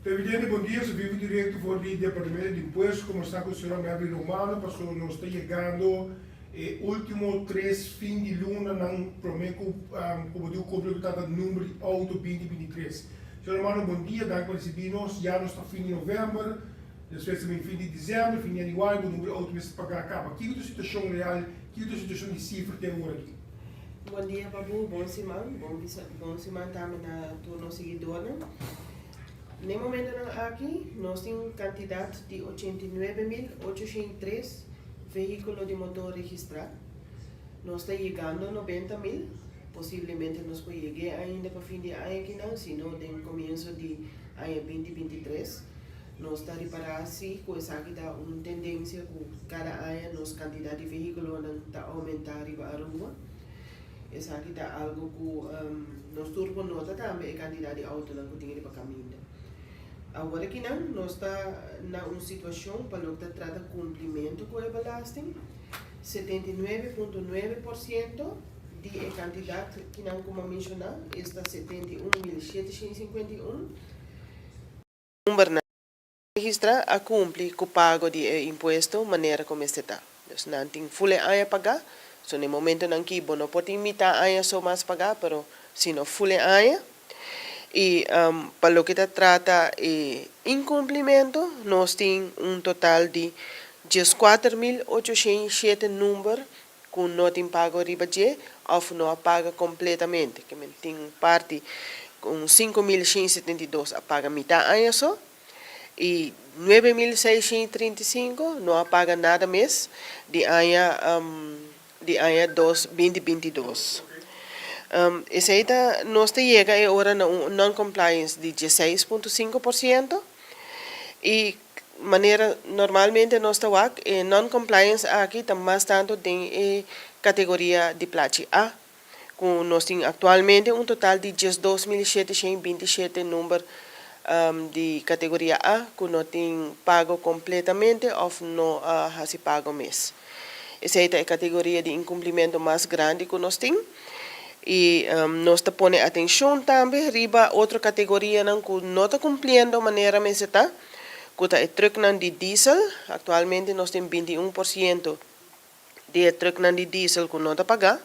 Presidente, bom dia. Sou vivo direto do Departamento de Impostos. Como está com o senhor Gabriel Romano, pastor, nós está chegando último 3 fim de luna, não prometo, como digo, completar o número de auto 2023. Senhor Romano, bom dia. Dank por receber-nos. Já nós estamos fim de novembro, depois também fim de dezembro, fim de januário, o número de auto vai pagar acaba. Que é a situação real, que é a situação de cifra tem agora aqui? Bom dia, Babu. Bom semana também na turno seguidor. No momento aqui, nós temos quantidade de 89.803 veículos de motor registrados. Nós estamos chegando a 90.000. Possivelmente nós podemos chegar ainda para fim de ano aqui não, senão no começo de ano 2023. Nós estamos reparando se com essa aqui dá uma tendência que cada ano nossa quantidade de veículos está aumentando para a rua. Essa aqui dá algo que nós turbo nota também a quantidade de autos que tem para caminho. Agora que não, nós estamos na uma situação para nós tratar cumprimento com a belasting. 79,9% de quantidade que não como mencionar, está 71.751. Número na registra a cumprir com o pago de imposto maneira como está. Então, não tem full a pagar. So, no momento não que não pode imitar a só mais pagar, pero se não full a e para o que se trata de incumprimento, nós temos total de 14.807 números que não tem pago ribadia ou não paga completamente. Que tem parte com 5.172 a paga metade só e 9.635 não paga nada mais de ano 2022. Essa aí nós chega agora na non-compliance de 16,5% e maneira normalmente nós estamos non-compliance aqui também tanto tem categoria de placa A, com nós temos atualmente total de 12.727 números de categoria A que não tem pago completamente ou não se pago mês. Essa é a categoria de incumprimento mais grande que nós temos. E nós te põe atenção também riba outra categoria não que não está cumprindo maneira mais está que é truck de diesel. Atualmente nós temos 21% de truck de diesel que não está pagar.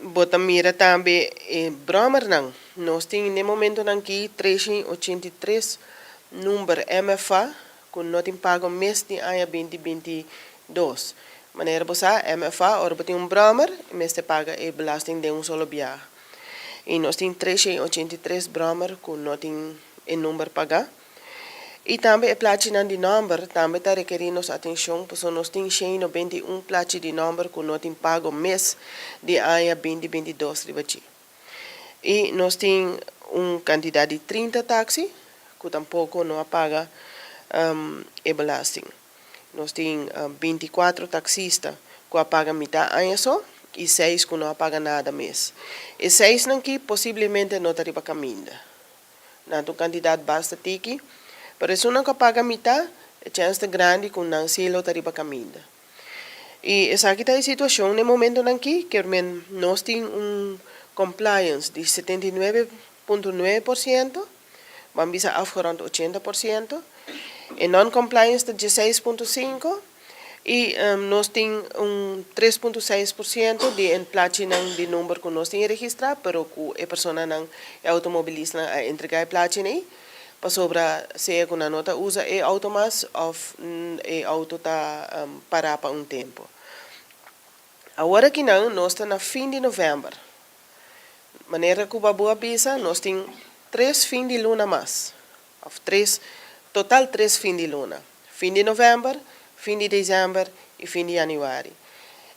Bota mira também brommer não. Nós temos no momento aqui 383 número MFA que não tem pago mês de ano 2022. Maneira bosa MFA, ora tem brommer, mas te paga a belasting de solo viagem. E nós temos 383 brommer que não tem número pagar. E também a platina de número também está requerindo nossa atenção, porque nós temos 191 platina de número que não tem pago mês de ano 2022. E nós temos uma quantidade de 30 táxis que tampouco não paga a belasting. Nós temos 24 taxistas que pagam metade ano só e 6 que não pagam nada mês. E 6 aqui possivelmente não está para caminho. Não tem quantidade basta aqui, mas se não paga metade, a chance grande que não se está para caminho. E essa aqui é a situação no momento aqui, que nós temos compliance de 79,9%, vamos afgerond 80%. E non-compliance de 16,5% e nós temos 3,6% de platina de número que nós temos registrado, mas que a pessoa não é automobilista a entregar a platina para sobra se é que a nota usa é automas ou é auto está parar para tempo. Agora que não, nós estamos na fim de novembro. Maneira que o Babu avisa, nós temos 3 fins de luna mais. Total 3 fins de luna. Fim de novembro, fim de dezembro e fim de januário.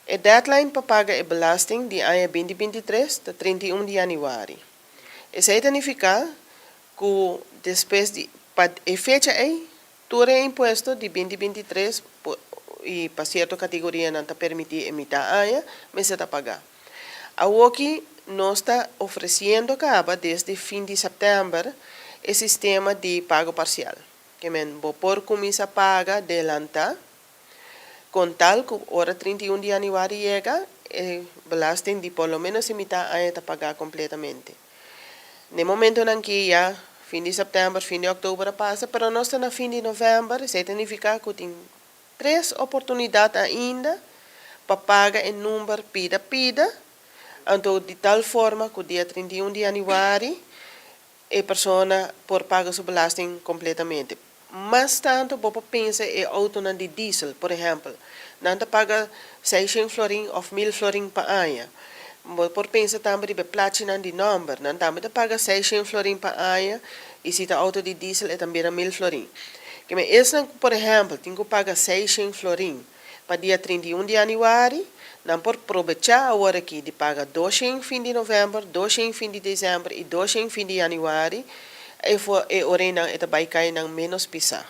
A deadline para pagar a belasting de ano 2023 é 31 de januário. Isso significa que depois de a fecha aí, todo o imposto de 2023 e para certa categoria não está permitido emitir ano, mas está pagar. Aqui nós está oferecendo acaba desde fim de setembro o sistema de pago parcial. Que por começar a pagar adelanta, com tal que hora 31 de januário chega, belasting de por lo menos a metade está pagar completamente. No momento em que já fim de setembro, fim de outubro passa, pero nós estamos na fim de novembro, isso significa que tem 3 oportunidades ainda para pagar em número pida. Então, de tal forma que o dia 31 de janeiro, a pessoa por pagar sua belasting completamente. Mas tanto, você pensa em auto de diesel, por exemplo, não paga 600 florin ou 1000 florin per ano. Por pensa também de platina de número, não também paga 600 florin per ano, e se a auto de diesel é também 1000 florin. Que me esse, por exemplo, tem que pagar 600 florin para dia 31 de janeiro, não por aproveitar a hora aqui de pagar 200 fim de novembro, 200 fim de dezembro e 200 fim de janeiro, e orena e vai cair na menos pisa.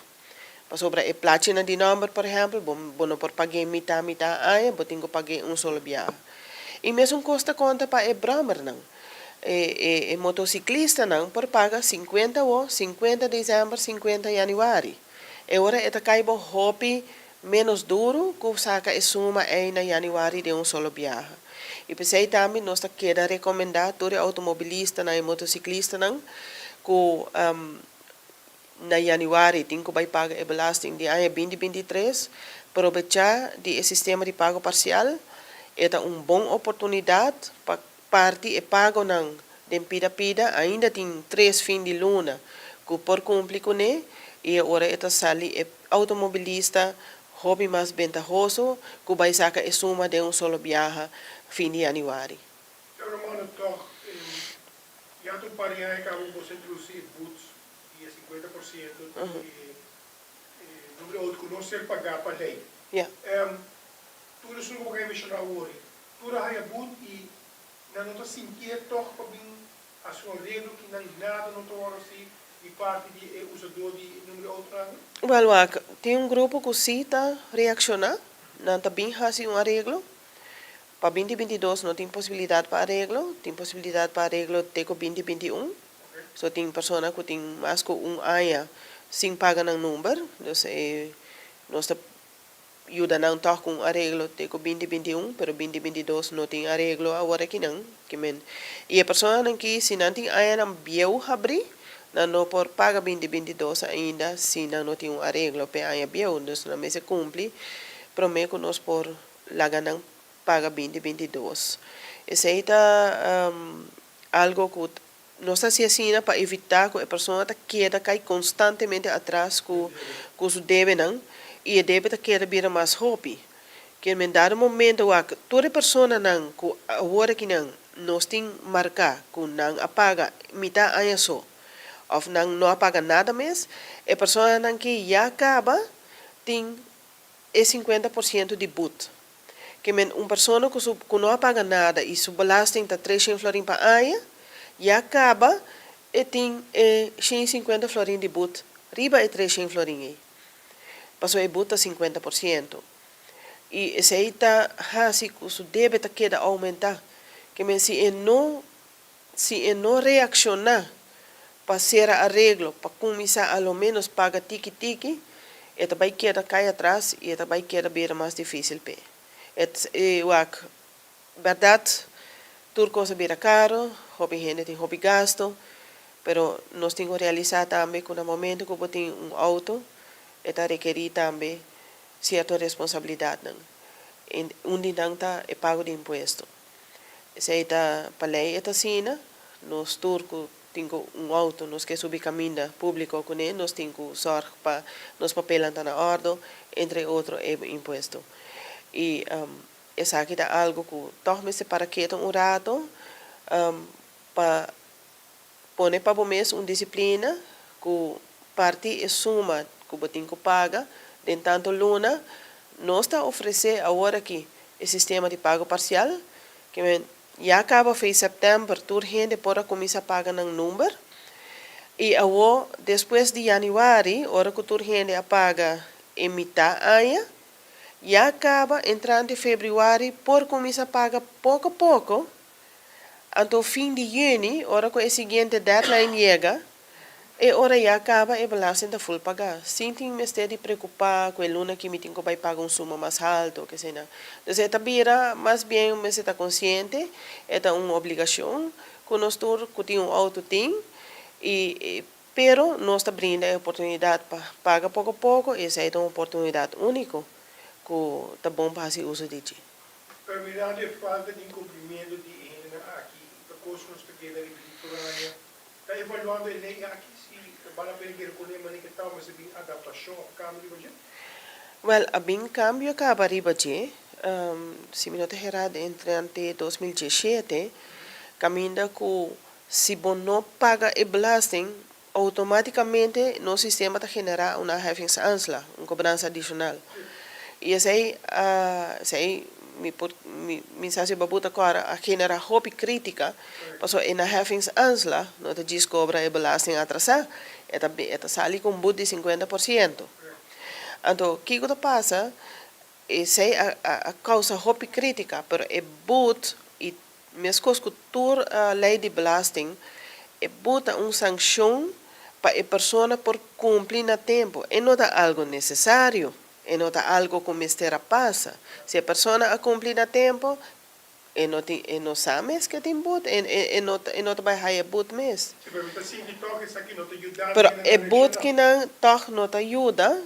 Para sobre a platina de número, por exemplo, não por pagar metade, aí, você tem que pagar solo viagem. E mesmo custa conta para o bramer, não. E motociclista, não, por pagar 50 de dezembro, 50 de janeiro. E agora, cai para hobby menos duro, que saca e suma aí na janeiro de solo viagem. E pensei também, nós queda recomendar todo automobilista e motociclista, não, que na janeiro tem que pagar a belasting de ano 2023, aproveitar do sistema de pago parcial, é uma boa oportunidade para parte e pago não de pida, ainda tem 3 fins de luna, que por cumprir com ele, e agora sali automobilista, hobby mais ventajoso, que vai sacar a suma de solo viagem fim de janeiro. Romano, toch, já tu paria que você introduzir boots e 50% número outro que não ser pagar para lei. Yeah. Tu não sou alguém mencionar hoje. Tu já é boot e não está sentindo toch para vir a sua regla que não nada não está assim de parte de usador de número outro. Well, tem grupo que cita reaccionar, não está bem assim arreglo. Para 2022 não tem possibilidade para arreglo, tem possibilidade para arreglo até 2021. So tem pessoa que tem mais que ano sem pagar no número, então nós ajuda não tá com arreglo até 2021, pero 2022 não tem arreglo agora que não, e a pessoa que se não tem ano não bieu abrir, não por pagar 2022 ainda, se não tem arreglo para ano bieu, então não se cumpre, prometo que nós por laga não paga 2022. Isso aí está algo que nós estamos fazendo para evitar que a pessoa quede constantemente atrás com o deve não, e a deve quede vir mais hobby. Que em dado momento, toda pessoa não, que agora que não, nós tem marcar, que não apaga metade ano só, ou não apaga nada mais, a pessoa não que já acaba, tem 50% de boot. Que uma pessoa que não paga nada e sua belasting está 300 florin para ano, e acaba e tem 150 florin de boot. Riba é 300 florin. Passou a boot a 50%. E se aí está assim, que o débito queda aumentar. Que se não reaccionar para ser arreglo, para começar a lo menos pagar tiki-tiki, vai queda cai atrás e vai queda bem mais difícil. Verdade, tudo coisa bem caro, hobby gente tem hobby gasto, pero nós temos que realizar também que no momento que você tem auto, requerir também certa responsabilidade. Onde não está é pago de imposto. Se está para lei, é assim, nós turcos temos auto, nós que subir caminho público com ele, nós temos que sorrir para nos papéis na ordem, entre outros, é imposto. E essa aqui é algo que torna-se para que um rato para pôr para o mês uma disciplina que parte é suma que você tem que pagar, de tanto luna, nós está oferecendo agora aqui o sistema de pago parcial, que já acaba em setembro, toda gente pode começar a pagar no número, e agora, depois de janeiro, hora que toda gente paga em metade ano, e acaba entrando em fevereiro, por começar a pagar pouco a pouco, até o fim de junho, hora que o seguinte deadline chega, e hora já acaba a belasting da full pagar. Sem ter de preocupar com a luna que me tem que pagar um suma mais alto, que seja. Então, esta vira, mais bem, você está consciente, é uma obrigação, que nós todos que tem um auto tem, e pero nós está brinda a oportunidade para pagar pouco a pouco, e essa é uma oportunidade única que está bom para fazer uso de. Pero mirando a falta de cumprimento de ENA aqui, a coisa nos está querendo repetir, está evaluando a lei aqui, se vale a pena que recolher, mas que tal, mas se tem adaptação ao câmbio de budget? Well, a bem cambio acaba riba de, se me não estou errado, entre 2017, caminha que se você não paga a belasting, automaticamente no sistema está generar uma heffingsaanslag, uma cobrança adicional. E esse aí, mi sasi babuta agora a genera hopi crítica, paso na heffingsaanslag, no te diz cobra a belasting atrasada, eta sali com bud de 50%. Então, o que passa? Esse a causa hopi crítica, pero é bud e mesmo que tur a lei de belasting, é bud uma sanção para a pessoa por cumprir no tempo. E não é algo necessário. E não é algo que mistério passa. Se a pessoa a cumprir no tempo, e não sabe que tem bud, e não vai sair bud mesmo. Pero é bud que não ajuda,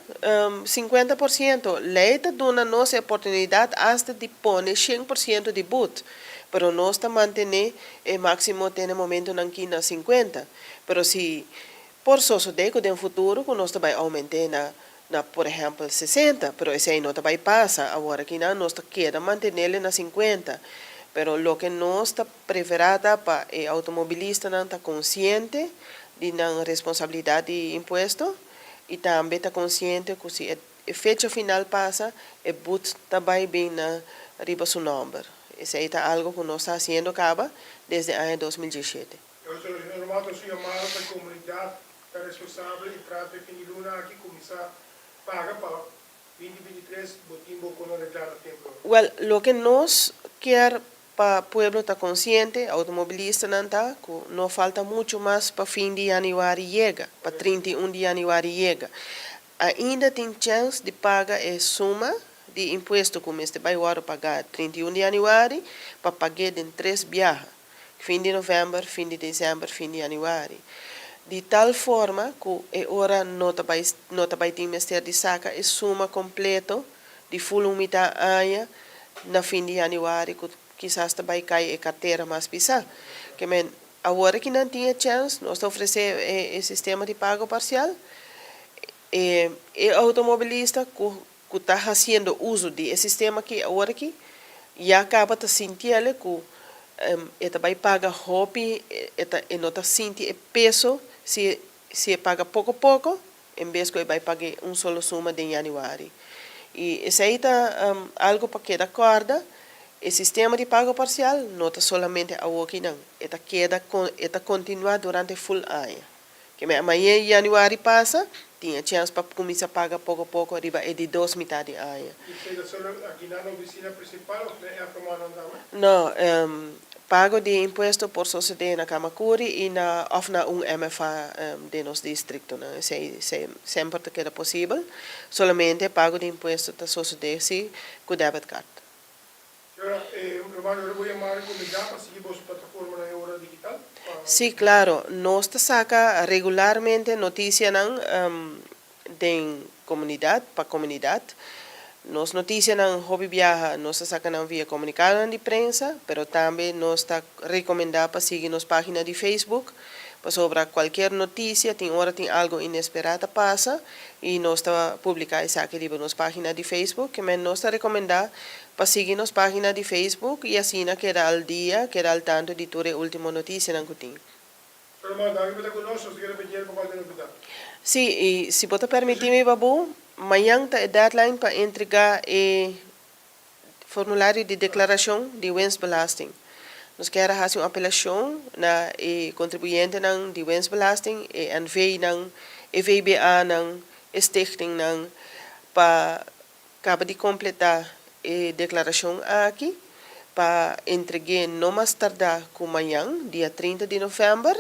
50%. Lei está dando nossa oportunidade hasta de pôr 100% de bud. Pero nós está mantendo o máximo no momento na 50%. Pero se por suceder que no futuro que nós vai aumentar na por exemplo 60, pero esse aí não vai passar agora que nós queda manter ele na 50. Pero lo que nós está preparada para o automobilista não está consciente de na responsabilidade de imposto e também está consciente que se a fecha final passa, o but também bem na riba seu número. Esse aí está algo que nós está fazendo acaba desde o ano 2017. Normal, eu sou chamado para a comunidade, está responsável e trata de fim de luna aqui, começar a pagar para 2023, botim boco não arreglar o tempo. Well, lo que nós quer para o povo estar consciente, automobilista não está, que não falta muito mais para fim de janeiro chega, para 31 de janeiro chega. Ainda tem chance de pagar a suma de imposto que você vai pagar 31 de janeiro para pagar em 3 viagens, fim de novembro, fim de dezembro, fim de janeiro. De tal forma que agora não vai ter mestre de saca a suma completa de full umidade aia na fim de janeiro, que quizás vai cair a carteira mais pisar. Que agora que não tinha chance, nós oferecemos o sistema de pago parcial, e automobilista que está fazendo uso de sistema que agora que já acaba de sentir que ele vai pagar hobby, ele não está sentindo o peso se paga pouco a pouco, em vez que ele vai pagar solo suma de janeiro. E isso aí está algo para que acorda. O sistema de pago parcial não está solamente a aqui não, ele continua durante o full ano. Que amanhã em janeiro passa, tinha chance para começar a pagar pouco a pouco, arriba é de 2 metades de ano. E você só aqui na oficina principal ou é a tomada não? Pago de imposto por sociedade na Kamakuri e na MFA de nosso distrito. Sempre que é possível, solamente pago de imposto da sociedade com debit card. Romano, eu vou chamar a comunidade para seguir a plataforma na Euro Digital? Sí, claro. Nós saca regularmente notícias de comunidade, para comunidade. Nos noticias en Hobby Viaja nos sacan via comunicado de prensa, pero también nos está recomendado para seguir nos página de Facebook, para sobre cualquier noticia, tem algo inesperado pasa, y nos está publicado esa que en nos página de Facebook, que nos está recomendado para seguir nos página de Facebook y así queda al día, queda al tanto de toda la última noticia en Cutín. Sí, y si puedo permitirme, Babu, amanhã está a deadline para entregar o formulário de declaração de winstbelasting. Nós queremos fazer uma apelação na contribuinte de winstbelasting e enviar na VBA, na stichting, para acabar de completar a declaração aqui, para entregar não mais tardar que amanhã, dia 30 de novembro,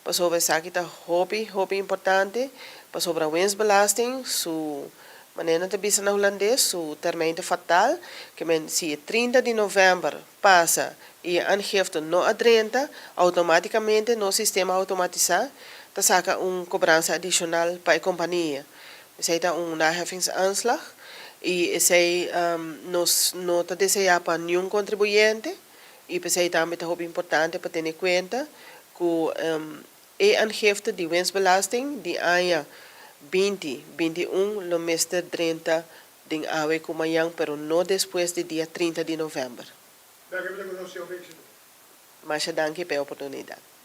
para sobre isso aqui está hobby importante, para sobre a winstbelasting, su maneira de bisa na holandês, su termijn fatal, que se 30 de novembro passa e a aangifte não adrenta, automaticamente no sistema automatizado, tasaka cobrança adicional para a companhia. Zij está naheffingsaanslag e zij nos nota deseja para nenhum contribuinte e zij também é importante para ter em conta que a aangifte de winstbelasting die anja 2021 lo meester 30 ding awe kumayang pero no después de dia 30 de novembro. Dank u wel, senhor Victor. Mas danke pela oportunidade.